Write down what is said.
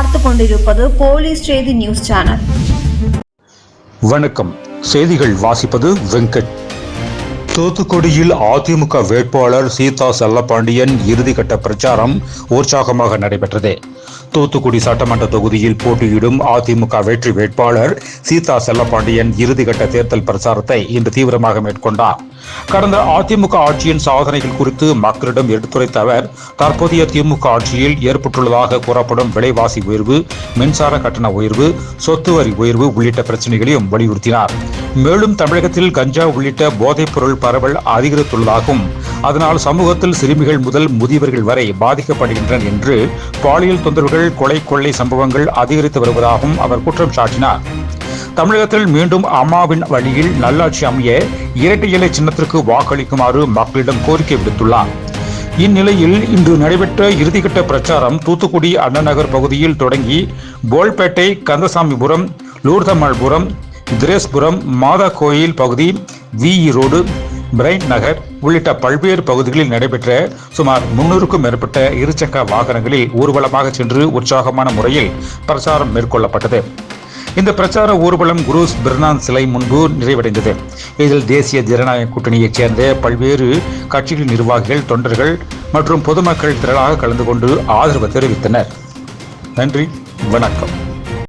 பார்த்து கொண்டிருப்பது போலீஸ் செய்தி நியூஸ் சேனல். வணக்கம். செய்திகள் வாசிப்பது வெங்கட். தூத்துக்குடியில் அதிமுக வேட்பாளர் சீதா செல்லப்பாண்டியன் இறுதிக்கட்ட பிரச்சாரம் உற்சாகமாக நடைபெற்றது. தூத்துக்குடி சட்டமன்ற தொகுதியில் போட்டியிடும் அதிமுக வெற்றி வேட்பாளர் சீதா செல்லப்பாண்டியன் இறுதிக்கட்ட தேர்தல் பிரச்சாரத்தை இன்று தீவிரமாக மேற்கொண்டார். கடந்த அதிமுக ஆட்சியின் சாதனைகள் குறித்து மக்களிடம் எடுத்துரைத்த அவர், தற்போதைய திமுக ஆட்சியில் ஏற்பட்டுள்ளதாக கூறப்படும் விலைவாசி உயர்வு, மின்சார கட்டண உயர்வு, சொத்து வரி உயர்வு உள்ளிட்ட பிரச்சனைகளையும் வலியுறுத்தினார். மேலும் தமிழகத்தில் கஞ்சா உள்ளிட்ட போதைப் பொருள் பரவல் அதிகரித்துள்ளதாகவும், அதனால் சமூகத்தில் சிறுமிகள் முதல் முதியவர்கள் வரை பாதிக்கப்படுகின்றனர் என்று, பாலியல் தொந்தரவுகள், கொலை கொள்ளை சம்பவங்கள் அதிகரித்து வருவதாகவும் அவர் குற்றம் சாட்டினார். தமிழகத்தில் மீண்டும் அம்மாவின் வழியில் நல்லாட்சி அமைய இரட்டை இலை சின்னத்திற்கு வாக்களிக்குமாறு மக்களிடம் கோரிக்கை விடுத்துள்ளார். இந்நிலையில் இன்று நடைபெற்ற இறுதிக்கட்ட பிரச்சாரம் தூத்துக்குடி அண்ணநகர் பகுதியில் தொடங்கி போல்பேட்டை, கந்தசாமிபுரம், லூர்தம்மாள்புரம், திரேஸ்புரம், மாதா கோயில் பகுதி, விஇ ரோடு, பிரைன் நகர் உள்ளிட்ட பல்வேறு பகுதிகளில் நடைபெற்ற சுமார் 300க்கும் மேற்பட்ட இருசக்கர வாகனங்களில் ஊர்வலமாக சென்று உற்சாகமான முறையில் பிரச்சாரம் மேற்கொள்ளப்பட்டது. இந்த பிரச்சார ஊர்வலம் குரூஸ் பெர்னான் சிலை முன்பு நிறைவடைந்தது. இதில் தேசிய ஜனநாயக கூட்டணியைச் சேர்ந்த பல்வேறு கட்சிகளின் நிர்வாகிகள், தொண்டர்கள் மற்றும் பொதுமக்கள் திரளாக கலந்து கொண்டு ஆதரவு தெரிவித்தனர். நன்றி, வணக்கம்.